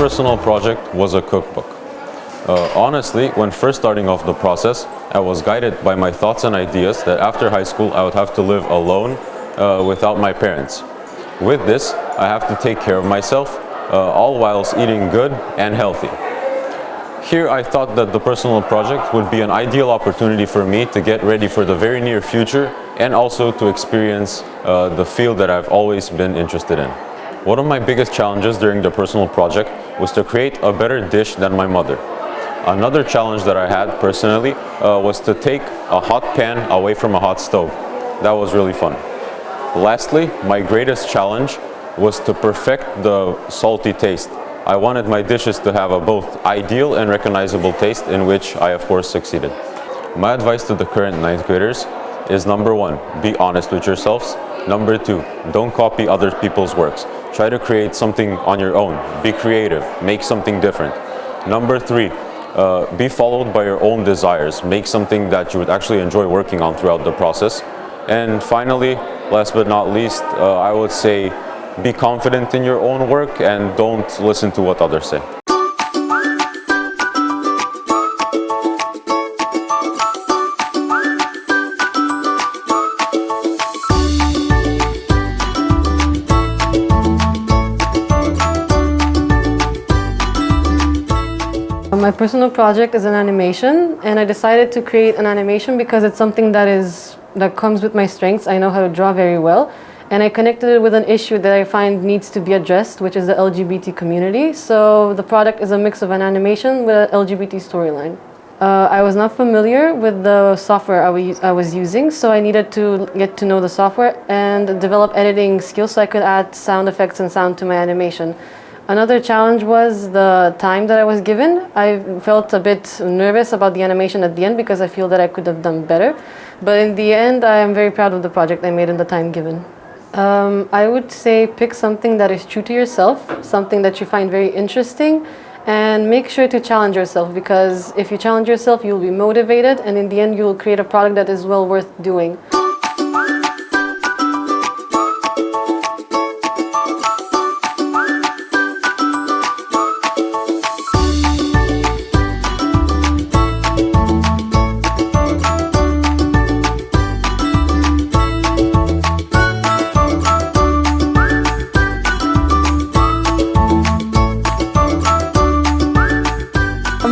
personal project was a cookbook. Honestly, when first starting off the process, I was guided by my thoughts and ideas that after high school I would have to live alone without my parents. With this, I have to take care of myself, all whilst eating good and healthy. Here I thought that the personal project would be an ideal opportunity for me to get ready for the very near future and also to experience the field that I've always been interested in. One of my biggest challenges during the personal project was to create a better dish than my mother. Another challenge that I had personally was to take a hot pan away from a hot stove. That was really fun. Lastly, my greatest challenge was to perfect the salty taste. I wanted my dishes to have a both ideal and recognizable taste, in which I of course succeeded. My advice to the current 9th graders is: number 1, be honest with yourselves. Number 2, don't copy other people's works. Try to create something on your own. Be creative, make something different. Number 3, be followed by your own desires. Make something that you would actually enjoy working on throughout the process. And finally, last but not least, I would say be confident in your own work and don't listen to what others say. My personal project is an animation, and I decided to create an animation because it's something that comes with my strengths. I know how to draw very well, and I connected it with an issue that I find needs to be addressed, which is the LGBT community. So the product is a mix of an animation with an LGBT storyline. I was not familiar with the software I was using, so I needed to get to know the software and develop editing skills so I could add sound effects and sound to my animation. Another challenge was the time that I was given. I felt a bit nervous about the animation at the end because I feel that I could have done better. But in the end, I am very proud of the project I made in the time given. I would say pick something that is true to yourself, something that you find very interesting, and make sure to challenge yourself, because if you challenge yourself, you'll be motivated, and in the end, you'll create a product that is well worth doing.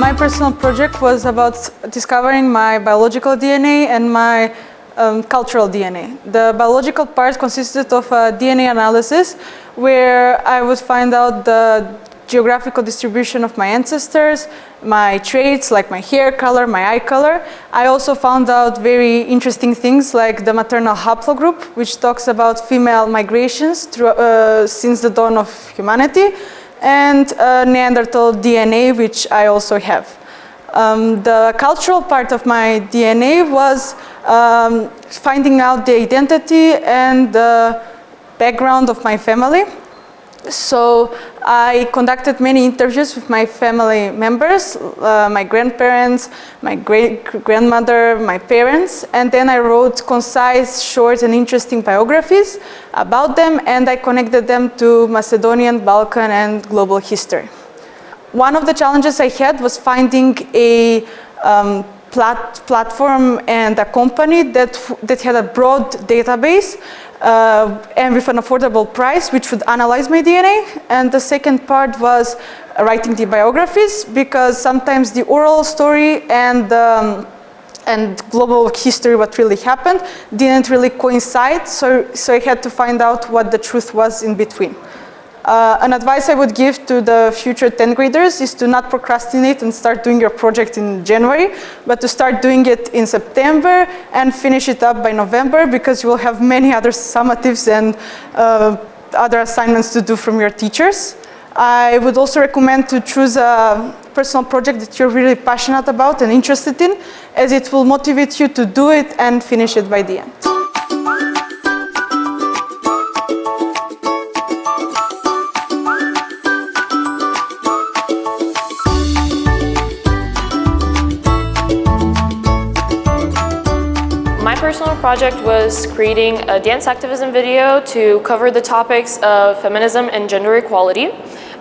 My personal project was about discovering my biological DNA and my cultural DNA. The biological part consisted of a DNA analysis where I would find out the geographical distribution of my ancestors, my traits like my hair color, my eye color. I also found out very interesting things like the maternal haplogroup, which talks about female migrations since the dawn of humanity, and Neanderthal DNA, which I also have. The cultural part of my DNA was finding out the identity and the background of my family. So I conducted many interviews with my family members, my grandparents, my great-grandmother, my parents, and then I wrote concise, short, and interesting biographies about them, and I connected them to Macedonian, Balkan, and global history. One of the challenges I had was finding a platform and a company that had a broad database and with an affordable price, which would analyze my DNA. And the second part was writing the biographies, because sometimes the oral story and global history, what really happened, didn't really coincide. So I had to find out what the truth was in between. An advice I would give to the future 10th graders is to not procrastinate and start doing your project in January, but to start doing it in September and finish it up by November, because you will have many other summatives and other assignments to do from your teachers. I would also recommend to choose a personal project that you're really passionate about and interested in, as it will motivate you to do it and finish it by the end. My personal project was creating a dance activism video to cover the topics of feminism and gender equality.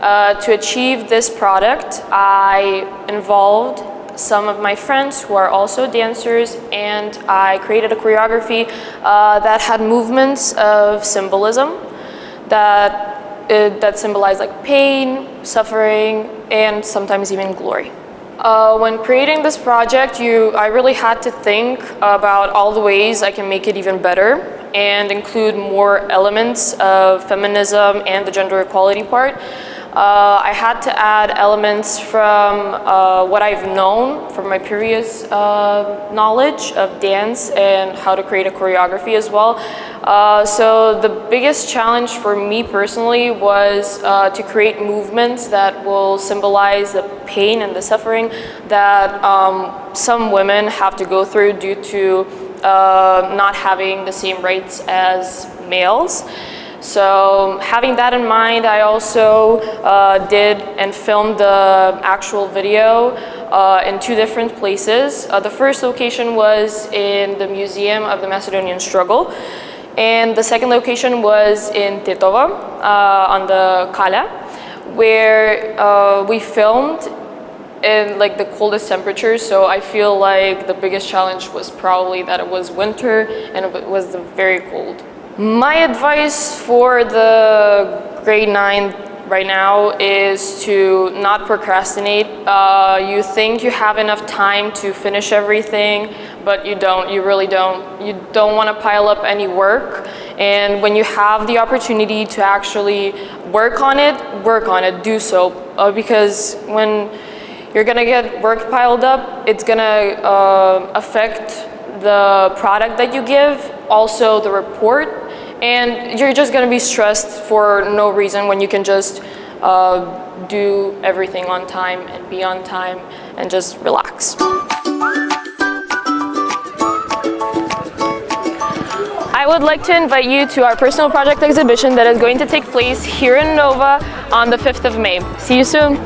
To achieve this product, I involved some of my friends who are also dancers, and I created a choreography that had movements of symbolism that symbolize like pain, suffering, and sometimes even glory. When creating this project, I really had to think about all the ways I can make it even better and include more elements of feminism and the gender equality part. I had to add elements from what I've known from my previous knowledge of dance and how to create a choreography as well. So the biggest challenge for me personally was to create movements that will symbolize the pain and the suffering that some women have to go through due to not having the same rights as males. So having that in mind, I also did and filmed the actual video in 2 different places. The first location was in the Museum of the Macedonian Struggle, and the second location was in Tetovo on the Kala, where we filmed in like the coldest temperatures. So I feel like the biggest challenge was probably that it was winter and it was very cold. My advice for the grade 9 right now is to not procrastinate. You think you have enough time to finish everything, but you don't, you really don't. You don't want to pile up any work. And when you have the opportunity to actually work on it, do so. Because when you're gonna get work piled up, it's gonna affect the product that you give, also the report, and you're just gonna be stressed for no reason when you can just do everything on time and be on time and just relax. I would like to invite you to our personal project exhibition that is going to take place here in Nova on the 5th of May. See you soon.